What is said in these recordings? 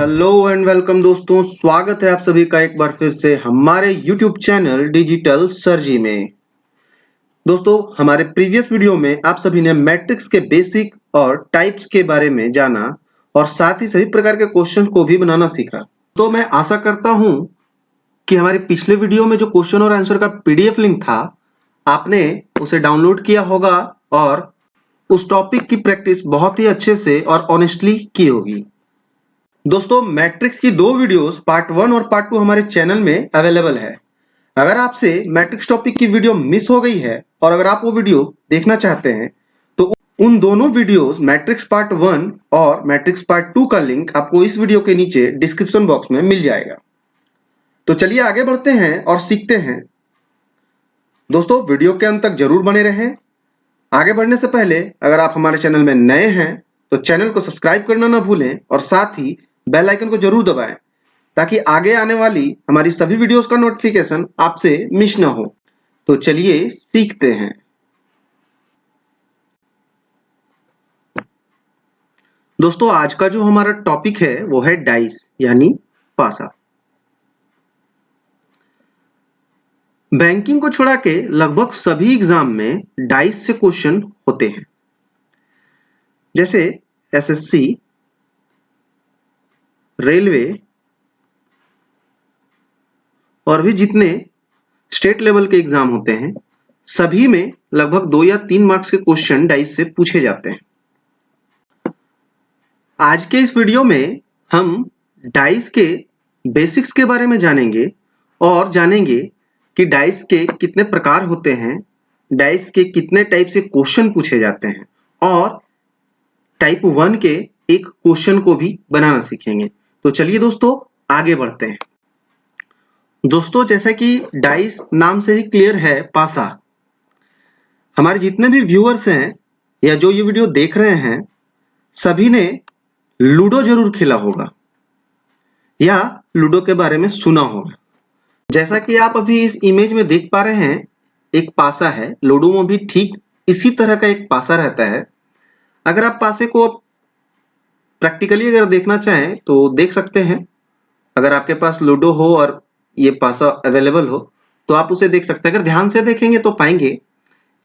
Hello and welcome दोस्तों, स्वागत है आप सभी का एक बार फिर से हमारे YouTube चैनल डिजिटल सरजी में। दोस्तों, हमारे प्रीवियस वीडियो में आप सभी ने मैट्रिक्स के बेसिक और टाइप्स के बारे में जाना और साथ ही सभी प्रकार के क्वेश्चन को भी बनाना सीखा। तो मैं आशा करता हूं कि हमारे पिछले वीडियो में जो क्वेश्चन और आंसर का PDF लिंक था, आपने उसे डाउनलोड किया होगा और उस टॉपिक की प्रैक्टिस बहुत ही अच्छे से और ऑनेस्टली की होगी। दोस्तों, मैट्रिक्स की दो वीडियोस पार्ट 1 और पार्ट 2 हमारे चैनल में अवेलेबल है। अगर आपसे मैट्रिक्स टॉपिक की वीडियो मिस हो गई है और अगर आप वो वीडियो देखना चाहते हैं तो उन दोनों वीडियोस मैट्रिक्स पार्ट 1 और मैट्रिक्स पार्ट 2 का लिंक आपको इस वीडियो के नीचे डिस्क्रिप्शन बॉक्स में मिल जाएगा। तो चलिए आगे बढ़ते हैं और सीखते हैं। दोस्तों, वीडियो के अंत तक जरूर बने रहें। आगे बढ़ने से पहले अगर आप हमारे चैनल में नए हैं तो चैनल को सब्सक्राइब करना ना भूलें और साथ ही बेल आइकन को जरूर दबाएं ताकि आगे आने वाली हमारी सभी वीडियोस का नोटिफिकेशन आपसे मिस ना हो। तो चलिए सीखते हैं। दोस्तों, आज का जो हमारा टॉपिक है वो है डाइस यानी पासा। बैंकिंग को छोड़ा के लगभग सभी एग्जाम में डाइस से क्वेश्चन होते हैं, जैसे SSC, रेलवे और भी जितने स्टेट लेवल के एग्जाम होते हैं सभी में लगभग 2 या 3 मार्क्स के क्वेश्चन डाइस से पूछे जाते हैं। आज के इस वीडियो में हम डाइस के बेसिक्स के बारे में जानेंगे और जानेंगे कि डाइस के कितने प्रकार होते हैं, डाइस के कितने टाइप से क्वेश्चन पूछे जाते हैं और टाइप 1 के एक क्वेश्चन को भी बनाना सीखेंगे। तो चलिए दोस्तों आगे बढ़ते हैं। दोस्तों, जैसा कि डाइस नाम से ही क्लियर है, पासा। हमारे जितने भी व्यूअर्स हैं या जो ये वीडियो देख रहे हैं सभी ने लूडो जरूर खेला होगा या लूडो के बारे में सुना होगा। जैसा कि आप अभी इस इमेज में देख पा रहे हैं, एक पासा है। लूडो में भी ठीक इसी तरह का एक पासा रहता है। अगर आप पासे को प्रैक्टिकली अगर देखना चाहें तो देख सकते हैं। अगर आपके पास लूडो हो और ये पासा अवेलेबल हो तो आप उसे देख सकते हैं। अगर ध्यान से देखेंगे तो पाएंगे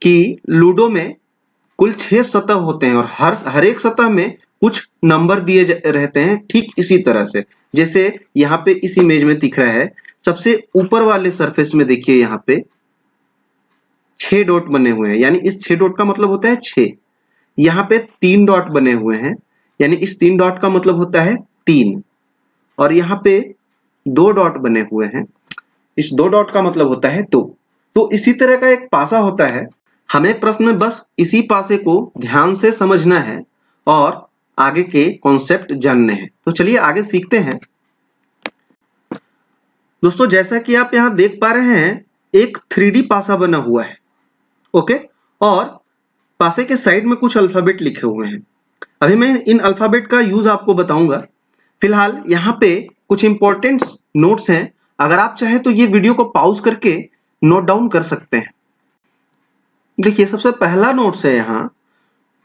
कि लूडो में कुल 6 सतह होते हैं और हर एक सतह में कुछ नंबर दिए रहते हैं, ठीक इसी तरह से जैसे यहाँ पे इस इमेज में दिख रहा है। सबसे ऊपर वाले सरफेस में देखिए यहाँ पे 6 डॉट बने हुए हैं, यानी इस 6 डॉट का मतलब होता है 6। यहाँ पे 3 डॉट बने हुए हैं, यानी इस 3 डॉट का मतलब होता है 3। और यहाँ पे 2 डॉट बने हुए हैं, इस 2 डॉट का मतलब होता है 2। तो इसी तरह का एक पासा होता है। हमें प्रश्न में बस इसी पासे को ध्यान से समझना है और आगे के कॉन्सेप्ट जानने हैं। तो चलिए आगे सीखते हैं। दोस्तों, जैसा कि आप यहाँ देख पा रहे हैं, एक 3D पासा बना हुआ है, ओके। और पासे के साइड में कुछ अल्फाबेट लिखे हुए हैं। अभी मैं इन अल्फाबेट का यूज आपको बताऊंगा। फिलहाल यहाँ पे कुछ इंपॉर्टेंट नोट्स हैं। अगर आप चाहें तो ये वीडियो को पॉज करके नोट डाउन कर सकते हैं। देखिए, सबसे पहला नोट्स है यहाँ,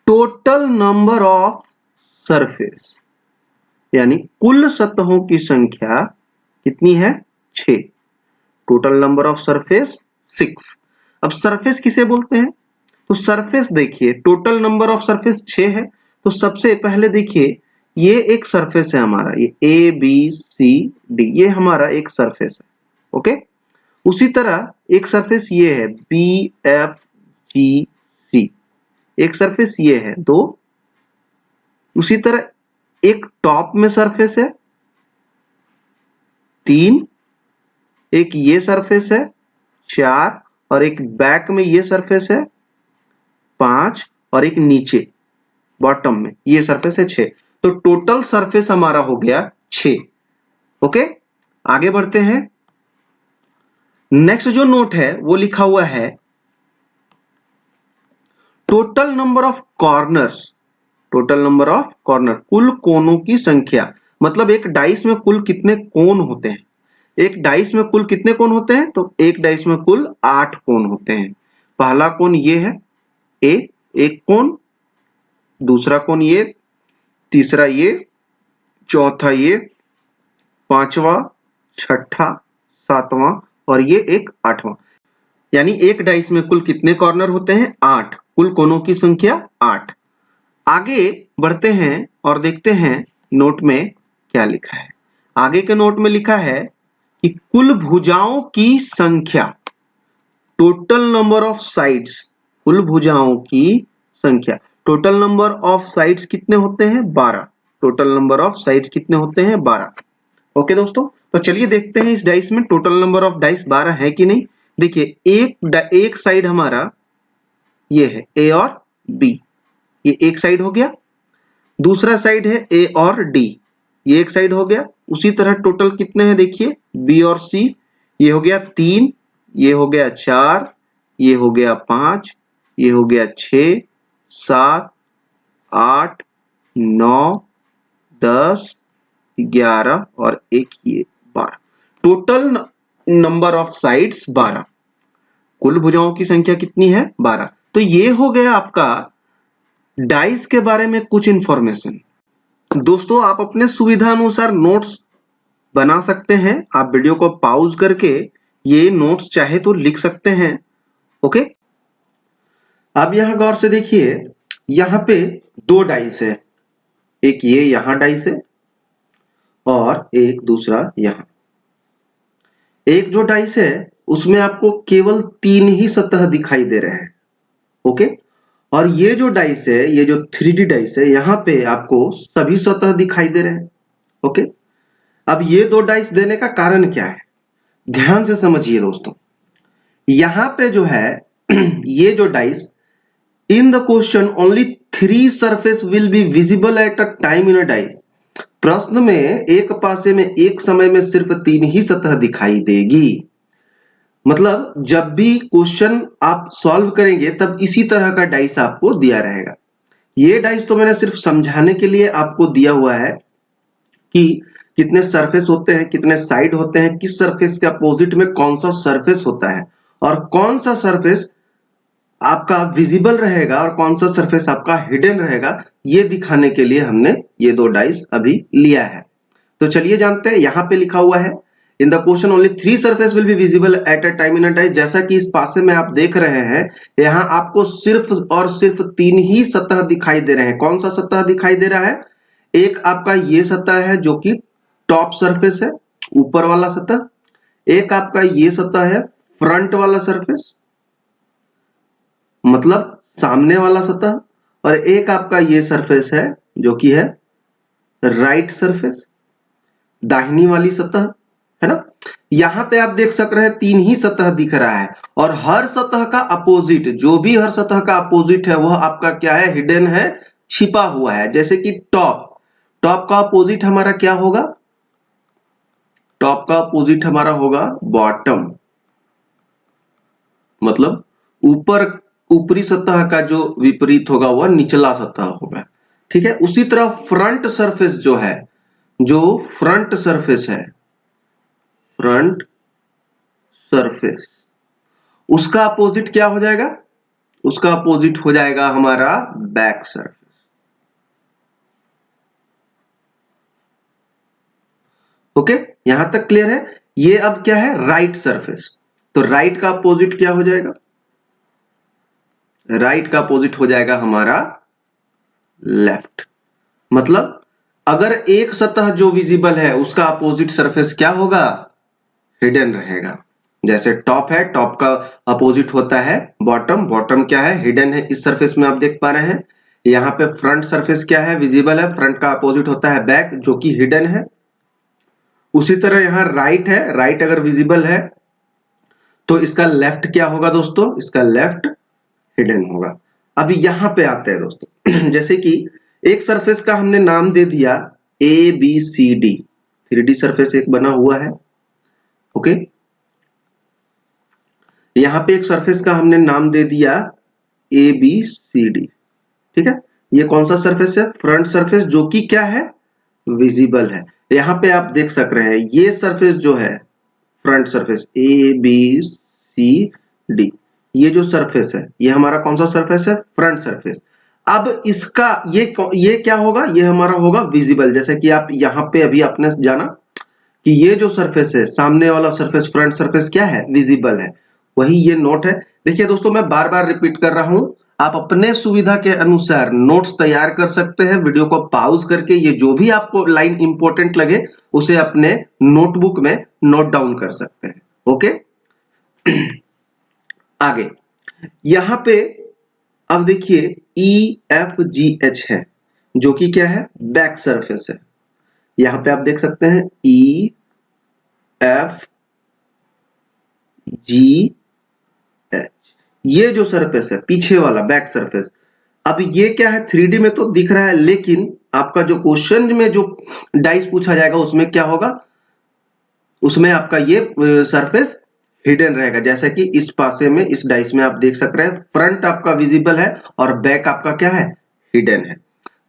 टोटल नंबर ऑफ सरफेस, यानी कुल सतहों की संख्या कितनी है? 6। Total number of surface 6। अब सरफेस किसे बोलते हैं? तो सरफेस देखिए, टोटल नंबर ऑफ सरफेस 6 है। तो सबसे पहले देखिए, ये एक सरफेस है हमारा, ये ABCD, ये हमारा एक सरफेस है, ओके। उसी तरह एक सरफेस ये है BFGC, एक सरफेस ये है 2। उसी तरह एक टॉप में सरफेस है 3, एक ये सरफेस है 4 और एक बैक में ये सरफेस है 5 और एक नीचे बॉटम में ये सरफेस है 6। तो टोटल सरफेस हमारा हो गया 6, ओके। आगे बढ़ते हैं। नेक्स्ट जो नोट है वो लिखा हुआ है total number of corners. Total number of corner, कुल कोनों की संख्या। मतलब एक डाइस में कुल कितने कोन होते हैं? एक डाइस में कुल कितने कोन होते हैं? तो एक डाइस में कुल 8 कोन होते हैं। पहला कोन ये है A, एक कोन, दूसरा कोन ये, तीसरा ये, चौथा ये 5वां, 6ठा, 7वां और ये एक 8वां। यानी एक डाइस में कुल कितने कॉर्नर होते हैं? 8। कुल कोनों की संख्या 8। आगे बढ़ते हैं और देखते हैं नोट में क्या लिखा है। आगे के नोट में लिखा है कि कुल भुजाओं की संख्या, टोटल नंबर ऑफ साइड्स, कुल भुजाओं की संख्या, टोटल नंबर ऑफ साइड्स कितने होते हैं? 12। टोटल नंबर ऑफ साइड्स कितने होते हैं? 12। ओके दोस्तों, तो चलिए देखते हैं इस डाइस में टोटल नंबर ऑफ डाइस 12 है कि नहीं। देखिए एक साइड हमारा ये है ए और बी, ये एक साइड हो गया। दूसरा साइड है ए और डी, ये एक साइड हो गया। उसी तरह टोटल कितने हैं देखिए, बी और सी, ये हो गया 3, ये हो गया 4, ये हो गया 5, ये हो गया 6, 7, 8, 9, 10, 11 और एक ये 12। Total number of sides 12। कुल भुजाओं की संख्या कितनी है? 12। तो ये हो गया आपका डाइस के बारे में कुछ इंफॉर्मेशन। दोस्तों आप अपने सुविधा अनुसार नोट्स बना सकते हैं। आप वीडियो को पॉज करके ये नोट्स चाहे तो लिख सकते हैं। ओके, अब यहां गौर से देखिए, यहां पे दो डाइस है, एक ये यहां डाइस है और एक दूसरा यहां। एक जो डाइस है उसमें आपको केवल 3 ही सतह दिखाई दे रहे हैं। ओके, और ये जो डाइस है, ये जो 3D डाइस है, यहां पे आपको सभी सतह दिखाई दे रहे हैं। ओके, अब ये दो डाइस देने का कारण क्या है, ध्यान से समझिए दोस्तों। यहां पे जो है ये जो dice, in the question only 3 surface will be visible at a time in a dice. प्रश्न में एक पासे में एक समय में सिर्फ 3 ही सतह दिखाई देगी। मतलब जब भी क्वेश्चन आप सॉल्व करेंगे तब इसी तरह का डाइस आपको दिया रहेगा। ये डाइस तो मैंने सिर्फ समझाने के लिए आपको दिया हुआ है कि कितने सरफेस होते हैं, कितने साइड होते हैं, किस सरफेस के अपोजिट में कौन सा सरफेस होता है और कौन सा सरफेस आपका विजिबल रहेगा और कौन सा सरफेस आपका हिडन रहेगा, ये दिखाने के लिए हमने ये दो डाइस अभी लिया है। तो चलिए जानते हैं, यहां पे लिखा हुआ है इन the question only 3 surface will be visible at a time in a dice. जैसा कि इस पासे में आप देख रहे हैं, यहां आपको सिर्फ और सिर्फ 3 ही सतह दिखाई दे रहे हैं। कौन सा सतह दिखाई दे रहा है? एक आपका ये सतह है जो कि टॉप सरफेस है, ऊपर वाला सतह। एक आपका ये सतह है, फ्रंट वाला सरफेस, मतलब सामने वाला सतह। और एक आपका ये सरफेस है जो कि है राइट सरफेस, दाहिनी वाली सतह, है ना। यहां पे आप देख सक रहे हैं 3 ही सतह दिख रहा है और हर सतह का अपोजिट, जो भी हर सतह का अपोजिट है वह आपका क्या है? हिडन है, छिपा हुआ है। जैसे कि टॉप का अपोजिट हमारा क्या होगा? टॉप का अपोजिट हमारा होगा बॉटम, मतलब ऊपर, ऊपरी सतह का जो विपरीत होगा वह निचला सतह होगा। ठीक है, उसी तरह फ्रंट सरफेस जो है, जो फ्रंट सरफेस है, फ्रंट सरफेस, उसका अपोजिट क्या हो जाएगा? उसका अपोजिट हो जाएगा हमारा बैक सरफेस। ओके, यहां तक क्लियर है। ये अब क्या है? Right surface. तो राइट का अपोजिट क्या हो जाएगा? राइट का अपोजिट हो जाएगा हमारा लेफ्ट। मतलब अगर एक सतह जो विजिबल है उसका अपोजिट सरफेस क्या होगा? हिडन रहेगा। जैसे टॉप है, टॉप का अपोजिट होता है बॉटम, बॉटम क्या है? हिडन है। इस सरफेस में आप देख पा रहे हैं। यहाँ पे फ्रंट सरफेस क्या है? विजिबल है। फ्रंट का अपोजिट होता है बैक, जो कि हिडन है। उसी तरह यहाँ राइट है, राइट अगर विजिबल है तो इसका लेफ्ट क्या होगा दोस्तों? इसका लेफ्ट हिडन होगा। अभी यहां पे आते हैं दोस्तों जैसे कि एक सरफेस का हमने नाम दे दिया A B C D, 3D surface एक बना हुआ है। ओके, यहां पे एक सरफेस का हमने नाम दे दिया ए बी सी डी। ठीक है, ये कौन सा सरफेस है? फ्रंट सरफेस, जो कि क्या है? विजिबल है। यहां पे आप देख सक रहे हैं ये सरफेस जो है front surface A B C D, ये जो सरफेस है ये हमारा कौन सा सरफेस है? Front surface. अब इसका ये क्या होगा? ये हमारा होगा विजिबल। जैसे कि आप यहां पे अभी आपने जाना कि ये जो सरफेस है, सामने वाला सरफेस, फ्रंट सरफेस क्या है, विजिबल है, वही ये नोट है। देखिए दोस्तों, मैं बार बार रिपीट कर रहा हूं, आप अपने सुविधा के अनुसार नोट्स तैयार कर सकते हैं, वीडियो को पॉज करके ये जो भी आपको लाइन इंपॉर्टेंट लगे उसे अपने नोटबुक में नोट डाउन कर सकते हैं। ओके, आगे यहां पे अब देखिए EFGH है, जो कि क्या है, बैक सरफेस है। यहां पे आप देख सकते हैं EFGH, ये जो सरफेस है पीछे वाला बैक सरफेस, अब ये क्या है, 3D में तो दिख रहा है, लेकिन आपका जो क्वेश्चन में जो डाइस पूछा जाएगा उसमें क्या होगा, उसमें आपका ये सरफेस हिडन रहेगा। जैसे कि इस पासे में, इस डाइस में आप देख सक रहे हैं, फ्रंट आपका विजिबल है और बैक आपका क्या है, हिडन है।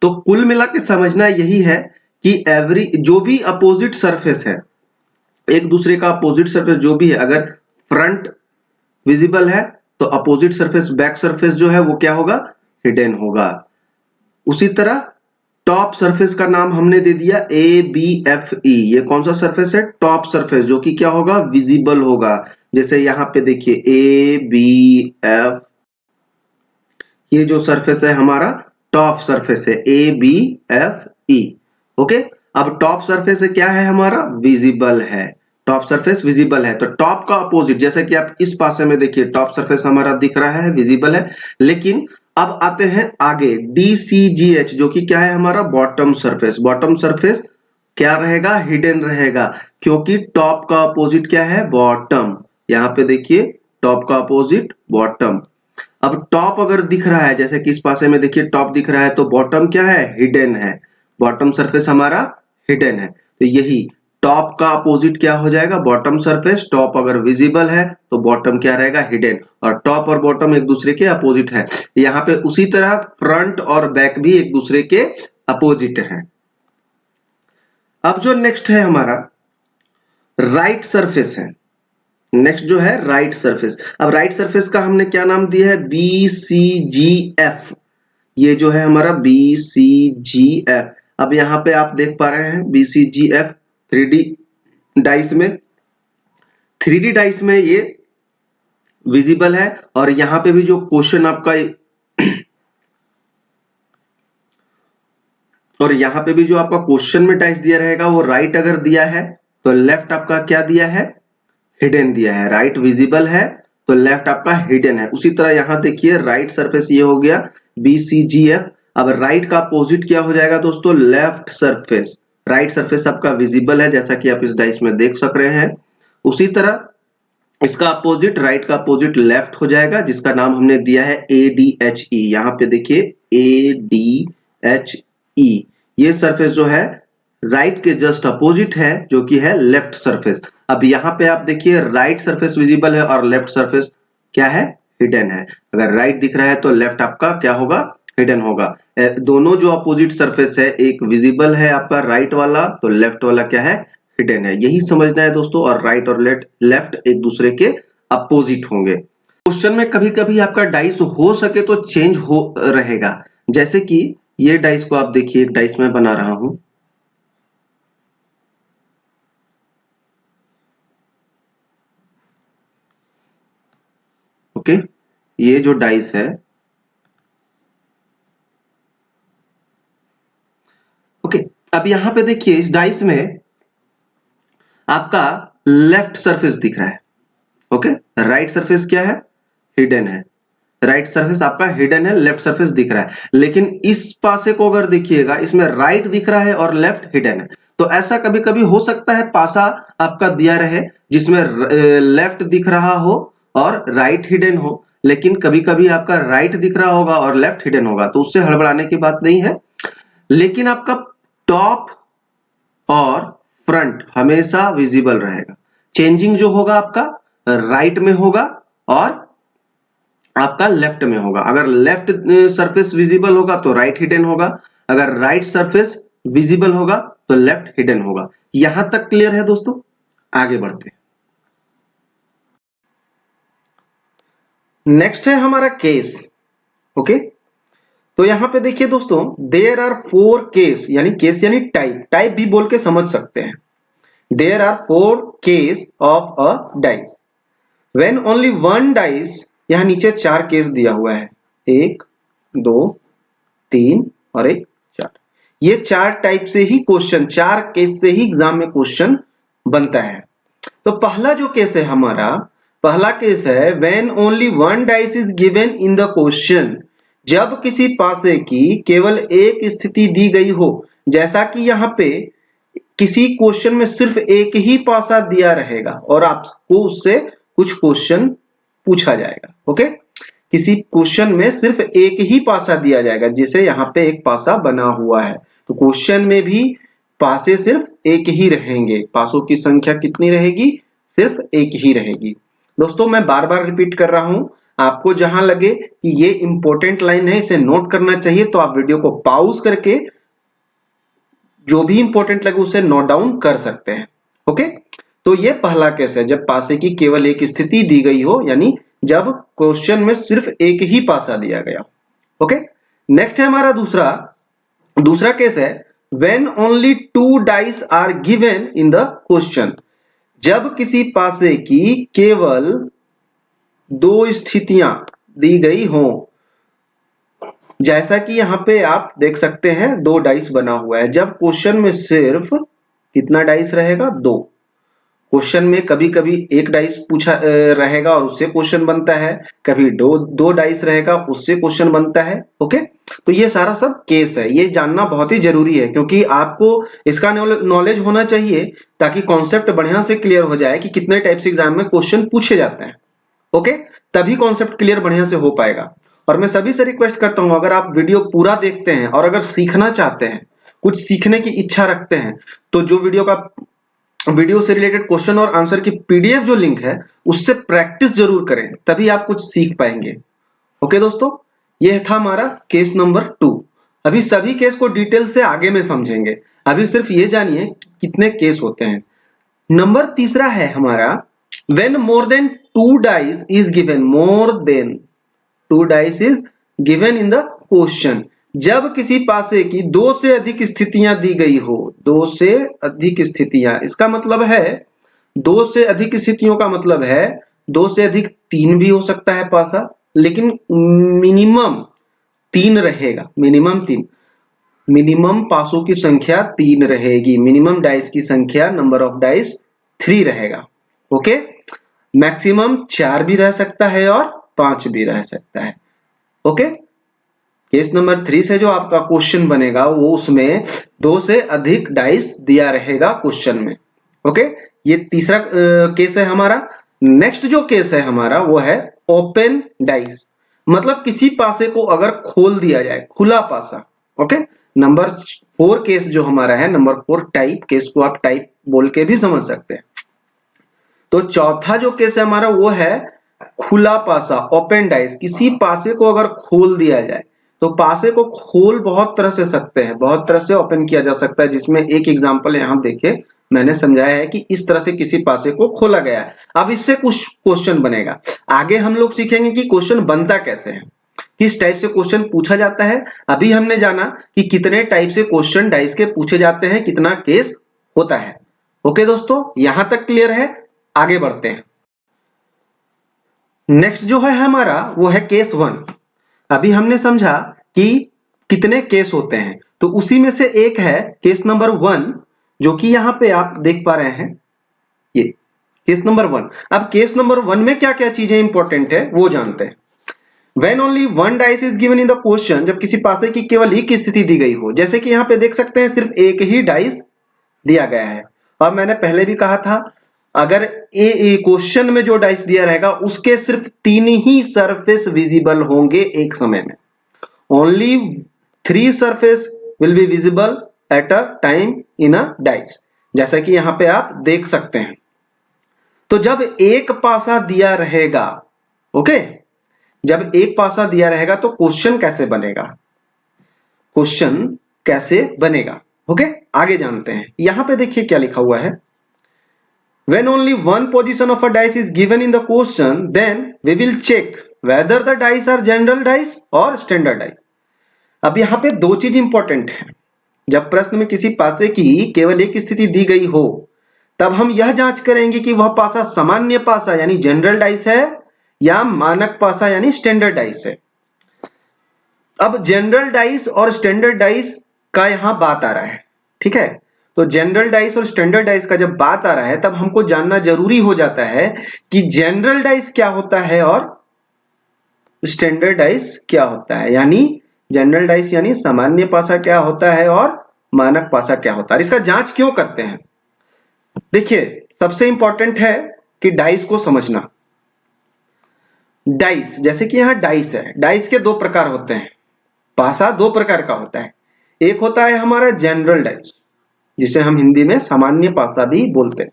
तो कुल मिला के समझना यही है कि एवरी जो भी अपोजिट सरफेस है, एक दूसरे का अपोजिट सरफेस जो भी है, अगर फ्रंट विजिबल है तो अपोजिट सरफेस, बैक सरफेस जो है वो क्या होगा, हिडन होगा। उसी तरह टॉप सरफेस का नाम हमने दे दिया ABFE, ये कौन सा सरफेस है, टॉप सरफेस, जो कि क्या होगा, विजिबल होगा। जैसे यहां पे देखिए ABF, ये जो सरफेस है हमारा टॉप सरफेस है ABFE। ओके, अब टॉप सरफेस है क्या है हमारा, विजिबल है, टॉप सरफेस विजिबल है। तो टॉप का अपोजिट, जैसे कि आप इस पासे में देखिए, टॉप सरफेस हमारा दिख रहा है, विजिबल है। लेकिन अब आते हैं आगे DCGH, जो कि क्या है हमारा बॉटम सरफेस। बॉटम सरफेस क्या रहेगा, हिडन रहेगा, क्योंकि टॉप का अपोजिट क्या है, बॉटम। यहाँ पे देखिए टॉप का अपोजिट बॉटम। अब टॉप अगर दिख रहा है, जैसे कि इस पासे में देखिए टॉप दिख रहा है, तो बॉटम क्या है, हिडन है, बॉटम सरफेस हमारा हिडन है। तो यही टॉप का अपोजिट क्या हो जाएगा, बॉटम सरफेस। टॉप अगर विजिबल है तो बॉटम क्या रहेगा, हिडन, और टॉप और बॉटम एक दूसरे के अपोजिट है। यहाँ पे उसी तरह फ्रंट और बैक भी एक दूसरे के अपोजिट है। अब जो नेक्स्ट है हमारा राइट सरफेस है, नेक्स्ट जो है राइट सरफेस। अब राइट सरफेस का हमने क्या नाम दिया है, BCGF, ये जो है हमारा BCGF। अब यहाँ पे आप देख पा रहे हैं BCGF 3D डाइस में, 3D डाइस में ये विजिबल है। और यहाँ पे भी जो क्वेश्चन आपका और यहाँ पे भी जो आपका क्वेश्चन में डाइस दिया रहेगा वो राइट अगर दिया है तो लेफ्ट आपका क्या दिया है, हिडन दिया है। राइट विजिबल है तो लेफ्ट आपका हिडन है। उसी तरह यहाँ देखिए राइट सरफेस ये हो गया BCGF। अब राइट का अपोजिट क्या हो जाएगा दोस्तों, लेफ्ट सरफेस। राइट सरफेस आपका विजिबल है, जैसा कि आप इस डाइस में देख सक रहे हैं। उसी तरह इसका अपोजिट, राइट का अपोजिट लेफ्ट हो जाएगा, जिसका नाम हमने दिया है ADHE। यहाँ पे देखिए ADHE, ये सरफेस जो है राइट के जस्ट अपोजिट है, जो कि है लेफ्ट सरफेस। अब यहाँ पे आप देखिए राइट सरफेस विजिबल है और लेफ्ट सरफेस क्या है, हिडन है। अगर राइट दिख रहा है तो लेफ्ट आपका क्या होगा, हिडन होगा। दोनों जो अपोजिट सरफेस है, एक विजिबल है आपका राइट वाला, तो लेफ्ट वाला क्या है, हिडन है। यही समझना है दोस्तों। और राइट और लेफ्ट एक दूसरे के अपोजिट होंगे। क्वेश्चन में कभी कभी आपका डाइस हो सके तो चेंज हो रहेगा। जैसे कि ये डाइस को आप देखिए, एक डाइस मैं बना रहा हूं, ओके, ये जो डाइस है, ओके, अब यहां पे देखिए इस डाइस में आपका लेफ्ट सरफेस दिख रहा है, ओके। राइट सरफेस क्या है, हिडन है। राइट सरफेस आपका हिडन है, लेफ्ट सरफेस दिख रहा है। लेकिन इस पासे को अगर देखिएगा, इसमें राइट दिख रहा है और लेफ्ट हिडन है। तो ऐसा कभी कभी हो सकता है पासा आपका दिया रहे जिसमें लेफ्ट दिख रहा हो और राइट हिडन हो, लेकिन कभी कभी आपका राइट दिख रहा होगा और लेफ्ट हिडन होगा, तो उससे हड़बड़ाने की बात नहीं है। लेकिन आपका टॉप और फ्रंट हमेशा विजिबल रहेगा। चेंजिंग जो होगा आपका राइट में होगा और आपका लेफ्ट में होगा। अगर लेफ्ट सरफेस विजिबल होगा तो राइट हिडन होगा, अगर राइट सरफेस विजिबल होगा तो लेफ्ट हिडन होगा। यहां तक क्लियर है दोस्तों? आगे बढ़ते हैं। नेक्स्ट है हमारा केस, ओके। तो यहां पे देखिए दोस्तों, देयर आर 4 केस, यानी केस यानी टाइप, टाइप भी बोल के समझ सकते हैं। There are 4 case of a dice when only one dice, यहां नीचे 4 केस दिया हुआ है, 1 2 3 और 1 4। ये 4 टाइप से ही क्वेश्चन, 4 केस से ही एग्जाम में क्वेश्चन बनता है। तो पहला जो केस है हमारा, पहला केस है when only one dice is given in the question, जब किसी पासे की केवल एक स्थिति दी गई हो। जैसा कि यहाँ पे किसी क्वेश्चन में सिर्फ एक ही पासा दिया रहेगा और आपको उससे कुछ क्वेश्चन पूछा जाएगा। ओके, किसी क्वेश्चन में सिर्फ एक ही पासा दिया जाएगा, जैसे यहाँ पे एक पासा बना हुआ है, तो क्वेश्चन में भी पासे सिर्फ एक ही रहेंगे। पासों की संख्या कितनी रहेगी? सिर्फ एक ही रहेगी। दोस्तों मैं बार बार रिपीट कर रहा हूं, आपको जहां लगे कि ये इंपॉर्टेंट लाइन है, इसे नोट करना चाहिए, तो आप वीडियो को पॉज करके जो भी इंपॉर्टेंट लगे उसे नोट डाउन कर सकते हैं। ओके, तो ये पहला केस है जब पासे की केवल एक स्थिति दी गई हो, यानी जब क्वेश्चन में सिर्फ एक ही पासा दिया गया। ओके, नेक्स्ट है हमारा दूसरा केस है when only 2 dice are given in the question, जब किसी पासे की केवल 2 स्थितियां दी गई हो। जैसा कि यहाँ पे आप देख सकते हैं 2 डाइस बना हुआ है, जब क्वेश्चन में सिर्फ कितना डाइस रहेगा? 2। क्वेश्चन में कभी कभी एक डाइस पूछा रहेगा और उससे क्वेश्चन बनता है, कभी दो डाइस रहेगा उससे क्वेश्चन बनता है। ओके, तो ये सारा सब केस है, ये जानना बहुत ही जरूरी है क्योंकि आपको इसका नॉलेज होना चाहिए ताकि कॉन्सेप्ट बढ़िया से क्लियर हो जाए कि कितने टाइप से एग्जाम में क्वेश्चन पूछे जाते हैं। ओके, तभी कॉन्सेप्ट क्लियर बढ़िया से हो पाएगा। और मैं सभी से रिक्वेस्ट करता हूं, अगर आप वीडियो पूरा देखते हैं और अगर सीखना चाहते हैं, कुछ सीखने की इच्छा रखते हैं, तो जो वीडियो से रिलेटेड क्वेश्चन और आंसर की पीडीएफ जो लिंक है उससे प्रैक्टिस जरूर करें, तभी आप कुछ सीख पाएंगे। ओके दोस्तों, यह था हमारा केस नंबर 2। अभी सभी केस को डिटेल से आगे में समझेंगे, अभी सिर्फ ये जानिए कितने केस होते हैं। नंबर तीसरा है हमारा when more than 2 dice is given, more than 2 dice is given in the question, जब किसी पासे की 2 से अधिक स्थितियां दी गई हो। 2 से अधिक स्थितियां, इसका मतलब है 2 से अधिक स्थितियों का मतलब है 2 से अधिक 3 भी हो सकता है पासा, लेकिन मिनिमम 3 रहेगा। मिनिमम पासों की संख्या 3 रहेगी, मिनिमम डाइस की संख्या, नंबर ऑफ डाइस 3 रहेगा। ओके, मैक्सिमम 4 भी रह सकता है और 5 भी रह सकता है। ओके, केस नंबर 3 से जो आपका क्वेश्चन बनेगा वो उसमें 2 से अधिक डाइस दिया रहेगा क्वेश्चन में। ओके, ये तीसरा केस है हमारा। नेक्स्ट जो केस है हमारा वो है ओपन डाइस, मतलब किसी पासे को अगर खोल दिया जाए, खुला पासा। ओके, नंबर 4 केस जो हमारा है, नंबर 4 टाइप केस को आप टाइप बोल के भी समझ सकते हैं। तो चौथा जो केस है हमारा वो है खुला पासा, ओपन डाइस। किसी पासे को अगर खोल दिया जाए, तो पासे को खोल बहुत तरह से सकते हैं, बहुत तरह से ओपन किया जा सकता है, जिसमें एक एग्जांपल यहां देखिए मैंने समझाया है कि इस तरह से किसी पासे को खोला गया है। अब इससे कुछ क्वेश्चन बनेगा, आगे हम लोग सीखेंगे कि क्वेश्चन बनता कैसे है, किस टाइप से क्वेश्चन पूछा जाता है। अभी हमने जाना कि कितने टाइप से क्वेश्चन डाइस के पूछे जाते हैं, कितना केस होता है। ओके दोस्तों, यहां तक क्लियर है? आगे बढ़ते हैं। नेक्स्ट जो है हमारा वो है केस 1। अभी हमने समझा कि कितने केस होते हैं, तो उसी में से एक है केस नंबर 1, जो कि यहां पे आप देख पा रहे हैं, ये केस नंबर 1। अब केस नंबर 1 में क्या क्या चीजें इंपॉर्टेंट है वो जानते हैं। When only one dice is given in the question, जब किसी पासे की केवल एक स्थिति दी गई हो, जैसे कि यहाँ पे देख सकते हैं सिर्फ एक ही डाइस दिया गया है। और मैंने पहले भी कहा था, अगर ए क्वेश्चन में जो डाइस दिया रहेगा उसके सिर्फ 3 ही सरफेस विजिबल होंगे एक समय में। Only 3 surface will be visible at a time in a dice, जैसा कि यहाँ पे आप देख सकते हैं। तो जब एक पासा दिया रहेगा, ओके, जब एक पासा दिया रहेगा तो क्वेश्चन कैसे बनेगा, क्वेश्चन कैसे बनेगा। ओके, आगे जानते हैं। यहां पे देखिए क्या लिखा हुआ है, when only one position of a dice is given in the question, then we will check whether the dice are general dice or standard dice। अब यहां पे 2 चीज इंपॉर्टेंट है। जब प्रश्न में किसी पासे की केवल एक स्थिति दी गई हो, तब हम यह जांच करेंगे कि वह पासा सामान्य पासा यानी जनरल डाइस है या मानक पासा यानी स्टैंडर्ड डाइस है। अब जनरल डाइस और स्टैंडर्ड डाइस का यहां बात आ रहा है, ठीक है। तो जनरल डाइस और स्टैंडर्ड डाइस का जब बात आ रहा है तब हमको जानना जरूरी हो जाता है कि जनरल डाइस क्या होता है और स्टैंडर्ड डाइस क्या होता है। यानी जनरल डाइस यानी सामान्य पासा क्या होता है और मानक पासा क्या होता है। इसका जांच क्यों करते हैं? देखिए, सबसे इंपॉर्टेंट है कि डाइस को समझना। डाइस, जैसे कि यहां डाइस है, डाइस के दो प्रकार होते हैं, पासा दो प्रकार का होता है। एक होता है हमारा जनरल डाइस, जिसे हम हिंदी में सामान्य पासा भी बोलते हैं।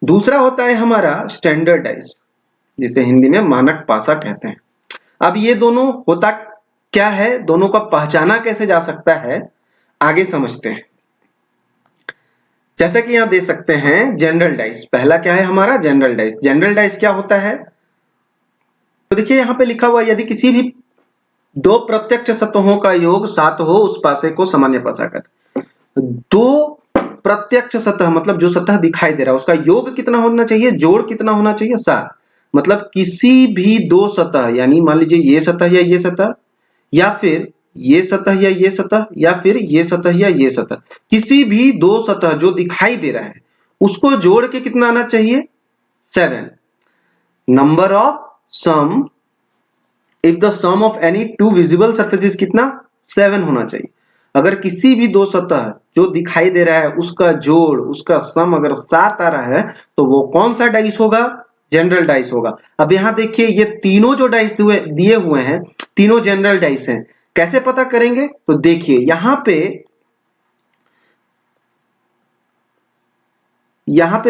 दूसरा होता है हमारा स्टैंडर्ड डाइस, जिसे हिंदी में मानक पासा कहते हैं। अब ये दोनों होता क्या है, दोनों का पहचाना कैसे जा सकता है, आगे समझते हैं। जैसा कि यहां देख सकते हैं जनरल डाइस, पहला क्या है हमारा जनरल डाइस। जनरल डाइस क्या होता है, तो देखिए यहां पे लिखा हुआ है, यदि किसी भी दो प्रत्यक्ष सतहों का योग 7 हो उस पासे को सामान्य पासा कहते हैं। दो प्रत्यक्ष सतह मतलब जो सतह दिखाई दे रहा है उसका योग कितना होना चाहिए, जोड़ कितना होना चाहिए, 7। मतलब किसी भी दो सतह, यानी मान लीजिए ये सतह या ये सतह, या फिर ये सतह या ये सतह, या फिर ये सतह या ये सतह, किसी भी दो सतह जो दिखाई दे रहा है उसको जोड़ के कितना आना चाहिए, 7। Number of sum if the sum of any two visible surfaces कितना, 7 होना चाहिए। अगर किसी भी दो सतह जो दिखाई दे रहा है उसका जोड़, उसका सम अगर 7 आ रहा है तो वो कौन सा डाइस होगा, जनरल डाइस होगा। अब यहां देखिए ये तीनों जो डाइस दिए हुए हैं तीनों जनरल डाइस हैं। कैसे पता करेंगे, तो देखिए यहां पे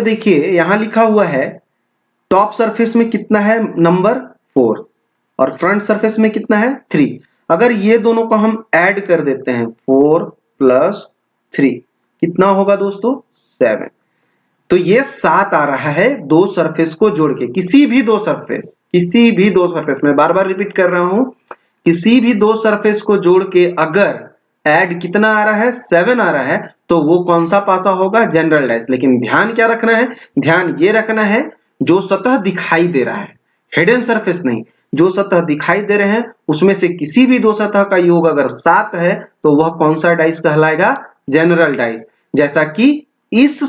देखिए यहां लिखा हुआ है टॉप सरफेस में कितना है, नंबर 4, और फ्रंट सरफेस में कितना है, 3। अगर ये दोनों को हम ऐड कर देते हैं 4 + 3 कितना होगा दोस्तों, 7। तो ये 7 आ रहा है दो सरफेस को जोड़ के। किसी भी दो सरफेस में बार बार रिपीट कर रहा हूं, किसी भी दो सरफेस को जोड़ के अगर ऐड कितना आ रहा है, 7 आ रहा है, तो वो कौन सा पासा होगा, जनरल डाइस। लेकिन ध्यान क्या रखना है, ध्यान ये रखना है जो सतह दिखाई दे रहा है, हिडन सरफेस नहीं, जो सतह दिखाई दे रहे हैं उसमें से किसी भी दो सतह का योग अगर 7 है तो वह कौन सा डाइस कहलाएगा, जनरल डाइस। जैसा कि इस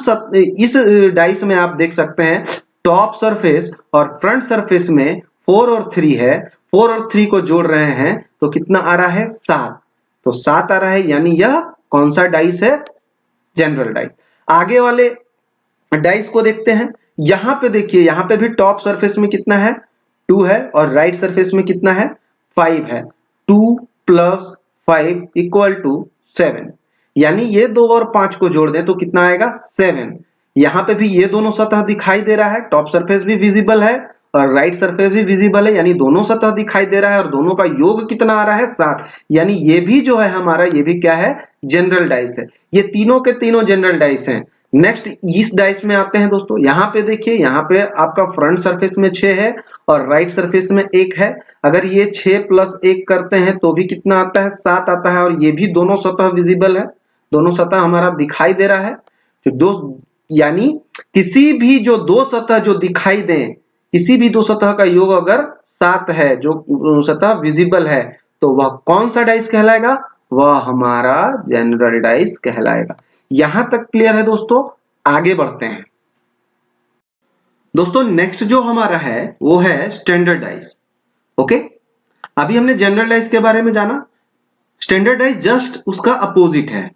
डाइस में आप देख सकते हैं टॉप सरफेस और फ्रंट सरफेस में 4 और 3 है, 4 और 3 को जोड़ रहे हैं तो कितना आ रहा है, 7। तो 7 आ रहा है, यानी यह कौन सा डाइस है, जनरल डाइस। आगे वाले डाइस को देखते हैं। यहां पे देखिए, यहां पे भी टॉप सरफेस में कितना है, 2 है, और राइट सरफेस में कितना है, 5 है। 2 + 5 = 7, यानी ये 2 और 5 को जोड़ दें तो कितना आएगा, 7। यहां पे भी ये दोनों सतह दिखाई दे रहा है, टॉप सरफेस भी विजिबल है और राइट सरफेस भी विजिबल है, यानी दोनों सतह दिखाई दे रहा है और दोनों का योग कितना आ रहा है, 7। यानी ये भी जो है हमारा, ये भी क्या है, जनरल डाइस है। ये तीनों के तीनों जनरल डाइस हैं। नेक्स्ट इस डाइस में आते हैं दोस्तों। यहां पे देखिए, यहां पे आपका फ्रंट सरफेस में 6 है और राइट सरफेस में 1 है। अगर ये 6 + 1 करते हैं तो भी कितना आता है, 7 आता है, और ये भी दोनों सतह विजिबल है, दोनों सतह हमारा दिखाई दे रहा है। तो यानी किसी भी जो दो सतह जो दिखाई दें, किसी भी दो सतह का योग अगर 7 है, जो सतह विजिबल है, तो वह कौन सा डाइस कहलाएगा, वह हमारा जनरल डाइस कहलाएगा। यहां तक क्लियर है दोस्तों, आगे बढ़ते हैं। दोस्तों नेक्स्ट जो हमारा है वो है स्टैंडर्ड डाइस। ओके, अभी हमने जनरल डाइस के बारे में जाना, स्टैंडर्ड डाइस जस्ट उसका अपोजिट है।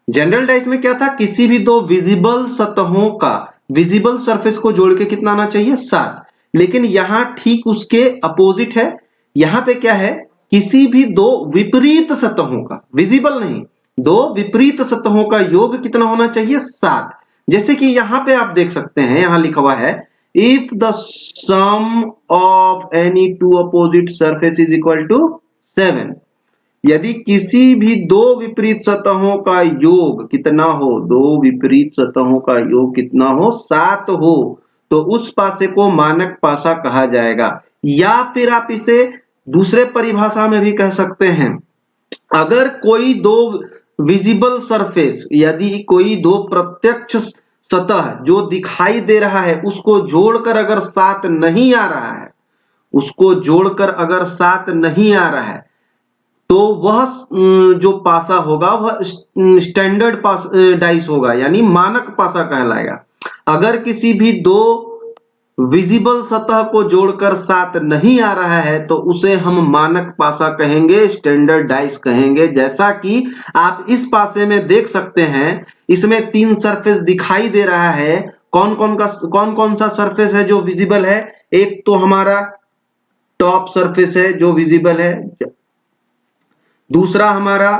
जनरल डाइस में क्या था, किसी भी दो विजिबल सतहों का, विजिबल सरफेस को जोड़ के कितना आना चाहिए, 7। लेकिन यहां ठीक उसके अपोजिट है। यहां पे क्या है, किसी भी दो विपरीत सतहों का, विजिबल नहीं, दो विपरीत सतहों का योग कितना होना चाहिए, 7। जैसे कि यहां पे आप देख सकते हैं, यहां लिखा हुआ है if the sum of any two opposite surface is equal to 7। यदि किसी भी दो विपरीत सतहों का योग कितना हो, दो विपरीत सतहों का योग कितना हो, 7 हो, तो उस पासे को मानक पासा कहा जाएगा। या फिर आप इसे दूसरे परिभाषा में भी कह सकते हैं, अगर कोई दो विजिबल सरफेस, यदि कोई दो प्रत्यक्ष सतह जो दिखाई दे रहा है उसको जोड़कर अगर 7 नहीं आ रहा है, उसको जोड़कर अगर 7 नहीं आ रहा है, तो वह जो पासा होगा वह स्टैंडर्ड डाइस होगा, यानी मानक पासा कहलाएगा। अगर किसी भी दो विजिबल सतह को जोड़कर 7 नहीं आ रहा है तो उसे हम मानक पासा कहेंगे, स्टैंडर्ड डाइस कहेंगे। जैसा कि आप इस पासे में देख सकते हैं, इसमें 3 सरफेस दिखाई दे रहा है। कौन कौन सा सरफेस है जो विजिबल है? एक तो हमारा टॉप सरफेस है जो विजिबल है, दूसरा हमारा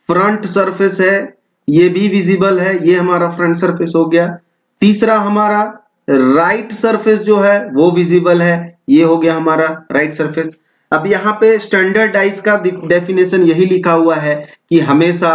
फ्रंट सरफेस है, ये भी विजिबल है, ये हमारा फ्रंट सरफेस हो गया। तीसरा हमारा राइट सरफेस जो है वो विजिबल है, ये हो गया हमारा राइट सरफेस। अब यहाँ पे स्टैंडर्ड डाइस का डेफिनेशन यही लिखा हुआ है कि हमेशा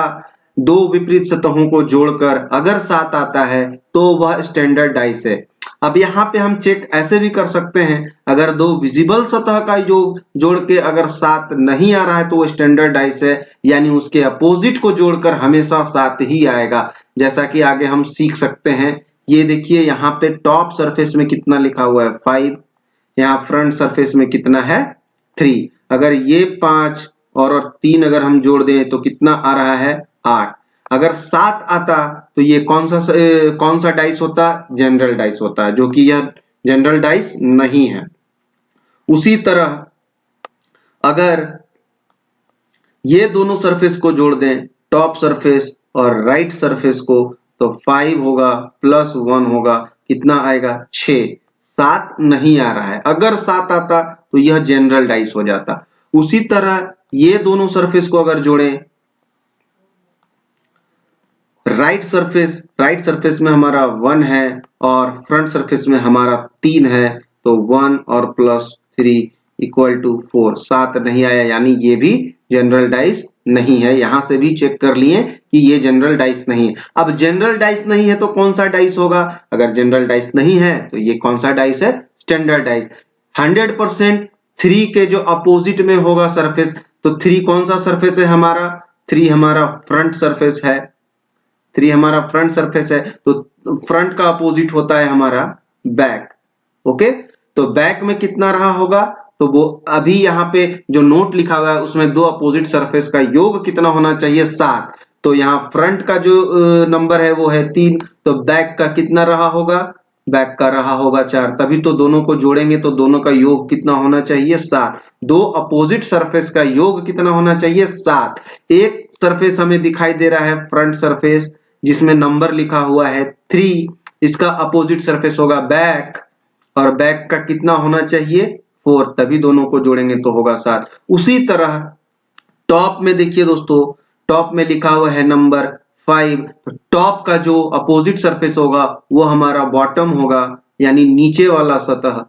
दो विपरीत सतहों को जोड़कर अगर 7 आता है तो वह स्टैंडर्ड डाइस है। अब यहाँ पे हम चेक ऐसे भी कर सकते हैं, अगर दो विजिबल सतह का योग जोड़ के अगर 7 नहीं आ रहा है तो वो स्टैंडर्ड डाइस है, यानी उसके अपोजिट को जोड़कर हमेशा 7 ही आएगा। जैसा कि आगे हम सीख सकते हैं, ये देखिए यहाँ पे टॉप सरफेस में कितना लिखा हुआ है 5, यहाँ फ्रंट सरफेस में कितना है 3। अगर ये 5 और 3 अगर हम जोड़ दें तो कितना आ रहा है 8। अगर 7 आता तो ये कौन सा डाइस होता? जनरल डाइस होता है, जो कि यह जनरल डाइस नहीं है। उसी तरह अगर ये दोनों सरफेस को जोड़ दें, टॉप सरफेस और राइट सरफेस को, तो 5 होगा प्लस 1 होगा, कितना आएगा 6। 7 नहीं आ रहा है, अगर 7 आता तो यह जनरल डाइस हो जाता। उसी तरह ये दोनों सरफेस को अगर जोड़ें, राइट सरफेस में हमारा 1 है और फ्रंट सरफेस में हमारा 3 है, तो 1 और प्लस 3 इक्वल टू 4। 7 नहीं आया, यानी ये भी जनरल डाइस नहीं है। यहां से भी चेक कर लिए कि ये जनरल डाइस नहीं है। अब जनरल डाइस नहीं है तो कौन सा डाइस होगा? अगर जनरल डाइस नहीं है तो ये कौन सा डाइस है? Standard dice. 100% 3 के जो अपोजिट में होगा सरफेस, तो 3 कौन सा सरफेस है हमारा? 3 हमारा फ्रंट सरफेस है, 3 हमारा फ्रंट सरफेस है, तो फ्रंट का अपोजिट होता है हमारा बैक। ओके, तो बैक में कितना रहा होगा? तो वो अभी यहाँ पे जो नोट लिखा हुआ है उसमें दो अपोजिट सरफेस का योग कितना होना चाहिए? 7। तो यहाँ फ्रंट का जो नंबर है वो है 3, तो बैक का कितना रहा होगा? बैक का रहा होगा 4। तभी तो दोनों को जोड़ेंगे तो दोनों का योग कितना होना चाहिए? 7। दो अपोजिट सरफेस का योग कितना होना चाहिए? 7। एक सरफेस हमें दिखाई दे रहा है फ्रंट सरफेस, जिसमें नंबर लिखा हुआ है 3, इसका अपोजिट सरफेस होगा बैक, और बैक का कितना होना चाहिए? 4। तभी दोनों को जोड़ेंगे तो होगा 7। उसी तरह टॉप में देखिए दोस्तों, टॉप में लिखा हुआ है नंबर 5, तो टॉप का जो अपोजिट सरफेस होगा वो हमारा बॉटम होगा, यानी नीचे वाला सतह।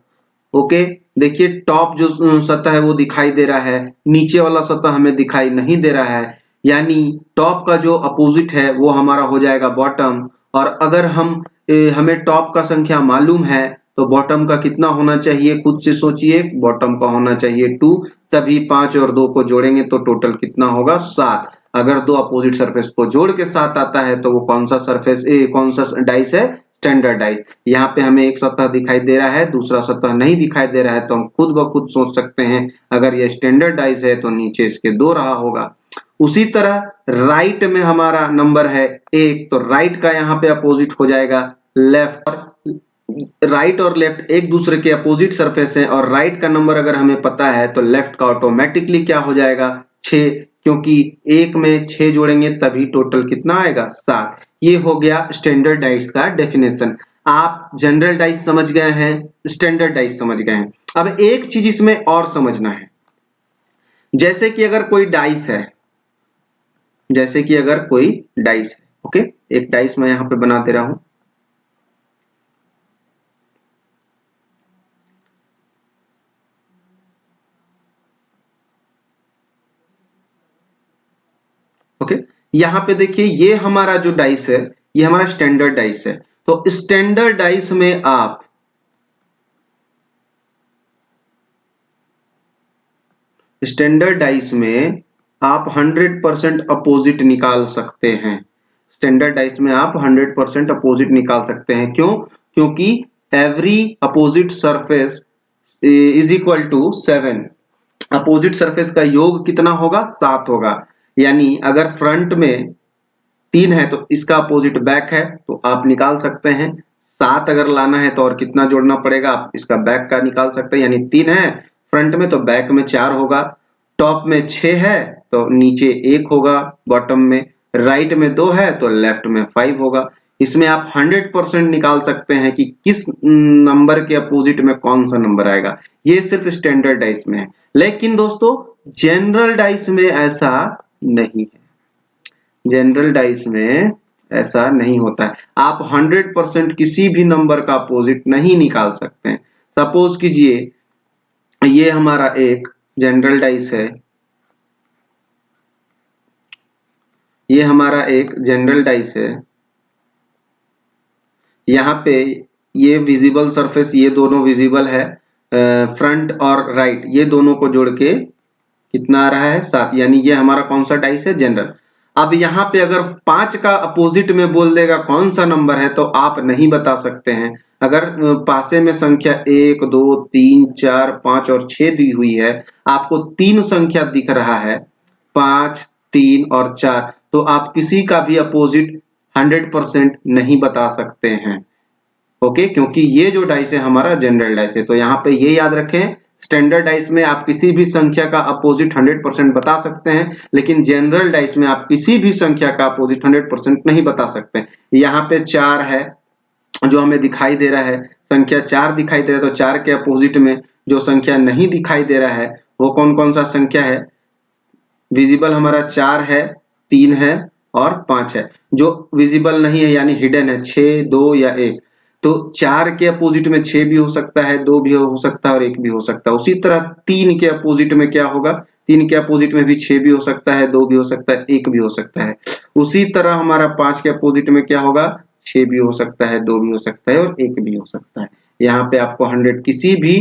ओके, देखिए टॉप जो सतह है वो दिखाई दे रहा है, नीचे वाला सतह हमें दिखाई नहीं दे रहा है, यानी टॉप का जो अपोजिट है वो हमारा हो जाएगा बॉटम। और अगर हमें टॉप का संख्या मालूम है तो बॉटम का कितना होना चाहिए? खुद से सोचिए, बॉटम का होना चाहिए 2, तभी 5 और 2 को जोड़ेंगे तो टोटल कितना होगा? 7। अगर दो अपोजिट सरफेस को जोड़ के 7 आता है तो वो कौन सा डाइस है? Standard dice. यहाँ पे हमें एक सतह दिखाई दे रहा है, दूसरा सतह नहीं दिखाई दे रहा है, तो हम खुद ब खुद सोच सकते हैं अगर ये स्टैंडर्ड डाइस है तो नीचे इसके 2 रहा होगा। उसी तरह राइट में हमारा नंबर है 1, तो राइट का यहाँ पे अपोजिट हो जाएगा लेफ्ट। राइट और लेफ्ट एक दूसरे के अपोजिट सरफेस है, और राइट का नंबर अगर हमें पता है तो लेफ्ट का ऑटोमेटिकली क्या हो जाएगा? 6, क्योंकि 1 में 6 जोड़ेंगे तभी टोटल कितना आएगा? 7। ये हो गया स्टैंडर्ड डाइस का डेफिनेशन। आप जनरल डाइस समझ गए हैं, स्टैंडर्ड डाइस समझ गए हैं। अब एक चीज इसमें और समझना है, जैसे कि अगर कोई डाइस है, ओके, एक डाइस मैं यहाँ पे बना दे रहा हूं। ओके, यहाँ पे देखिए ये हमारा जो डाइस है ये हमारा स्टैंडर्ड डाइस है। तो स्टैंडर्ड डाइस में आप स्टैंडर्ड डाइस में आप 100% अपोजिट निकाल सकते हैं। स्टैंडर्ड डाइस में आप 100% अपोजिट निकाल सकते हैं। क्यों? क्योंकि every opposite surface is equal to 7। Opposite surface का योग कितना होगा? 7 होगा। यानी अगर फ्रंट में 3 है तो इसका अपोजिट बैक है, तो आप निकाल सकते हैं। 7 अगर लाना है तो और कितना जोड़ना पड़ेगा? आप इसका बैक का निकाल सकते हैं। यानी 3 है फ्रंट में तो बैक में 4 होगा। टॉप में 6 है तो नीचे 1 होगा। बॉटम में राइट में 2 है तो लेफ्ट में 5 होगा। इसमें आप 100% निकाल सकते हैं कि किस नंबर के अपोजिट में कौन सा नंबर आएगा। ये सिर्फ स्टैंडर्ड डाइस में है, लेकिन दोस्तों जनरल डाइस में ऐसा नहीं है। जनरल डाइस में ऐसा नहीं होता है। आप 100% किसी भी नंबर का अपोजिट नहीं निकाल सकते हैं। सपोज कीजिए ये हमारा एक जनरल डाइस है, ये हमारा एक जनरल डाइस है। यहाँ पे ये विजिबल सरफेस, ये दोनों विजिबल है। फ्रंट और राइट ये दोनों को जोड़ के कितना आ रहा है? 7। यानी ये हमारा कौन सा डाइस है? जनरल। अब यहाँ पे अगर 5 का अपोजिट में बोल देगा कौन सा नंबर है तो आप नहीं बता सकते हैं। अगर पासे में संख्या 1 2 3 4 5 और 6 दी हुई है, आपको 3 संख्या दिख रहा है, 5 3 और 4, तो आप किसी का भी अपोजिट 100% नहीं बता सकते हैं। ओके, क्योंकि ये जो डाइस है हमारा जनरल डाइस है। तो यहाँ पे ये याद रखें, स्टैंडर्ड डाइस में आप किसी भी संख्या का अपोजिट 100% बता सकते हैं, लेकिन जनरल डाइस में आप किसी भी संख्या का अपोजिट 100% नहीं बता सकते। यहाँ पे 4 है जो हमें दिखाई दे रहा है, संख्या 4 दिखाई दे रहा है, तो 4 के अपोजिट में जो संख्या नहीं दिखाई दे रहा है वो कौन कौन सा संख्या है? विजिबल हमारा 4 है, 3 है और 5 है। जो विजिबल नहीं है यानी हिडन है 6 2 या 1। तो 4 के अपोजिट में 6 भी हो सकता है, 2 भी हो सकता है और 1 भी हो सकता है। उसी तरह 3 के अपोजिट में क्या होगा? 3 के अपोजिट में भी 6 भी हो सकता है, 2 भी हो सकता है, 1 भी हो सकता है। उसी तरह हमारा 5 के अपोजिट में क्या होगा? 6 भी हो सकता है, 2 भी हो सकता है और 1 भी हो सकता है। यहाँ पे आपको 100 किसी भी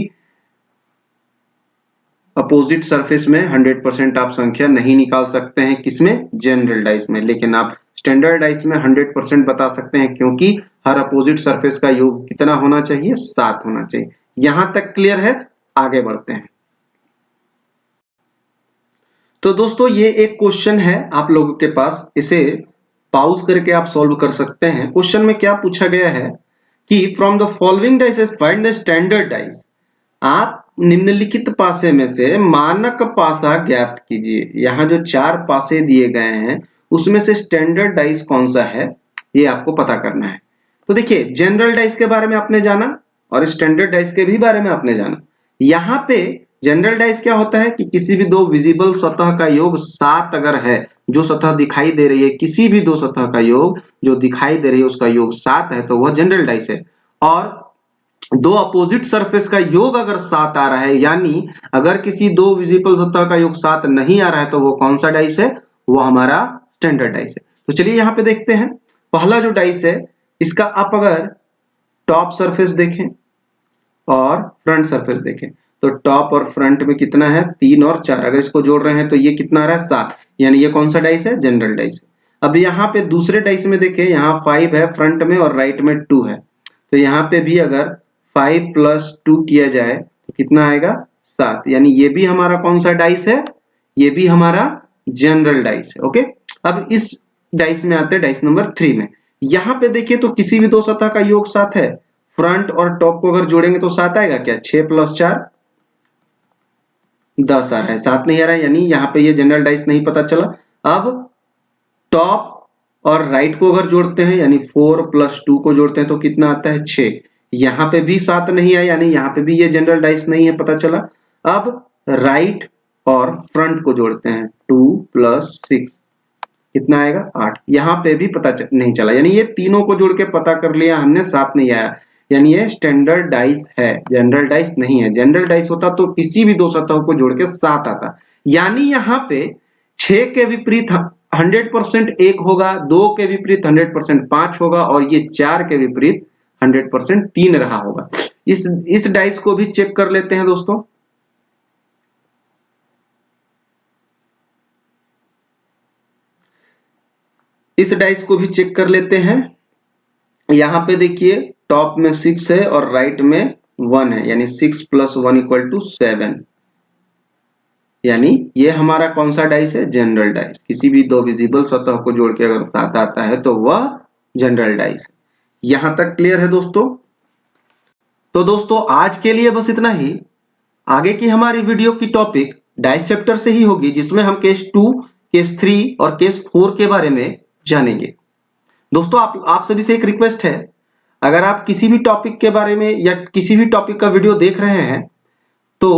अपोजिट सरफेस में 100% आप संख्या नहीं निकाल सकते हैं। किसमें? जनरल डाइस में। लेकिन आप स्टैंडर्ड डाइस में 100% बता सकते हैं, क्योंकि हर अपोजिट सरफेस का योग कितना होना चाहिए? 7 होना चाहिए। यहां तक क्लियर है? आगे बढ़ते हैं। तो दोस्तों ये एक क्वेश्चन है आप लोगों के पास, इसे पॉज करके आप सॉल्व कर सकते हैं। क्वेश्चन में क्या पूछा गया है कि from the following dices find the standard dice. आप निम्नलिखित पासे में से मानक पासा ज्ञात कीजिए। यहाँ जो 4 पासे दिए गए हैं उसमें से स्टैंडर्ड डाइस कौन सा है, ये आपको पता करना है। तो देखिए, जनरल डाइस के बारे में आपने जाना और स्टैंडर्ड डाइस के भी बारे में आपने जाना। यहाँ पे जनरल डाइस क्या होता है कि किसी भी दो विजिबल सतह का योग 7 अगर है, जो सतह दिखाई दे रही है, किसी भी दो सतह का योग जो दिखाई दे रही है उसका योग 7 है, तो वह जनरल डाइस है। और दो अपोजिट सरफेस का योग अगर 7 आ रहा है, यानी अगर किसी दो विजिबल सतह का योग 7 नहीं आ रहा है, तो वो कौन सा डाइस है? वो हमारा स्टैंडर्ड डाइस है। तो चलिए यहाँ पे देखते हैं। पहला जो डाइस है इसका आप अगर टॉप सरफेस देखें और फ्रंट सरफेस देखें, तो टॉप और फ्रंट में कितना है? 3 और 4। अगर इसको जोड़ रहे हैं तो ये कितना आ रहा है? 7। यानी ये कौन सा डाइस है? जनरल डाइस है। अब यहाँ पे दूसरे डाइस में देखें, यहाँ 5 है फ्रंट में और राइट में 2 है, तो यहाँ पे भी अगर 5 + 2 किया जाए तो कितना आएगा? 7। यानी ये भी हमारा कौन सा डाइस है? ये भी हमारा जनरल डाइस है। ओके, अब इस डाइस में आते हैं डाइस नंबर 3 में। यहाँ पे देखिए तो किसी भी दो सतह का योग 7 है। फ्रंट और टॉप को अगर जोड़ेंगे तो 7 आएगा क्या? 6 + 4 10 आ रहा है, 7 नहीं आ रहा है, यानी यहाँ पे ये जनरल डाइस नहीं पता चला। अब टॉप और राइट को अगर जोड़ते हैं, यानी 4 + 2 को जोड़ते हैं तो कितना आता है? 6। यहाँ पे भी 7 नहीं आया, यानी यहाँ पे भी ये जनरल डाइस नहीं है, पता चला। अब राइट और फ्रंट को जोड़ते हैं, 2 + 6 कितना आएगा? 8। यहाँ पे भी पता नहीं चला, यानी ये तीनों को जोड़ के पता कर लिया हमने, 7 नहीं आया, यानी ये स्टैंडर्ड डाइस है, जनरल डाइस नहीं है। जनरल डाइस होता तो किसी भी दो सतहों को जोड़ के 7 आता। यानी यहाँ पे 6 के विपरीत 100% 1 होगा, 2 के विपरीत 100% 5 होगा और ये 4 के विपरीत 100% 3 रहा होगा। इस डाइस को भी चेक कर लेते हैं दोस्तों। इस डाइस को भी चेक कर लेते हैं। यहाँ पे देखिए टॉप में 6 है और राइट में 1 है, यानी 6 + 1 = 7। यानी ये हमारा कौन सा डाइस है? General dice. किसी भी दो विजिबल सतह को जोड़ के अगर 7 आता है तो वह जनरल डाइस है। यहां तक क्लियर है दोस्तों? तो दोस्तों आज के लिए बस इतना ही। आगे की हमारी वीडियो की टॉपिक डाइस चैप्टर से ही होगी, जिसमें हम केस 2, केस 3 और केस 4 के बारे में जानेंगे। दोस्तों आप सभी से एक रिक्वेस्ट है, अगर आप किसी भी टॉपिक के बारे में या किसी भी टॉपिक का वीडियो देख रहे हैं तो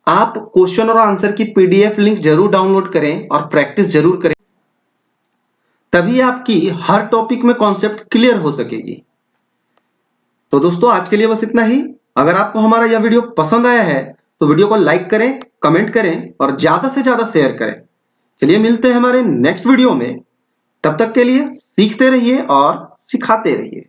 आप क्वेश्चन और आंसर की पीडीएफ लिंक जरूर डाउनलोड करें और प्रैक्टिस जरूर करें, तभी आपकी हर टॉपिक में कॉन्सेप्ट क्लियर हो सकेगी। तो दोस्तों आज के लिए बस इतना ही। अगर आपको हमारा यह वीडियो पसंद आया है तो वीडियो को लाइक करें, कमेंट करें और ज्यादा से ज्यादा शेयर करें। चलिए मिलते हैं हमारे नेक्स्ट वीडियो में। तब तक के लिए सीखते रहिए और सिखाते रहिए।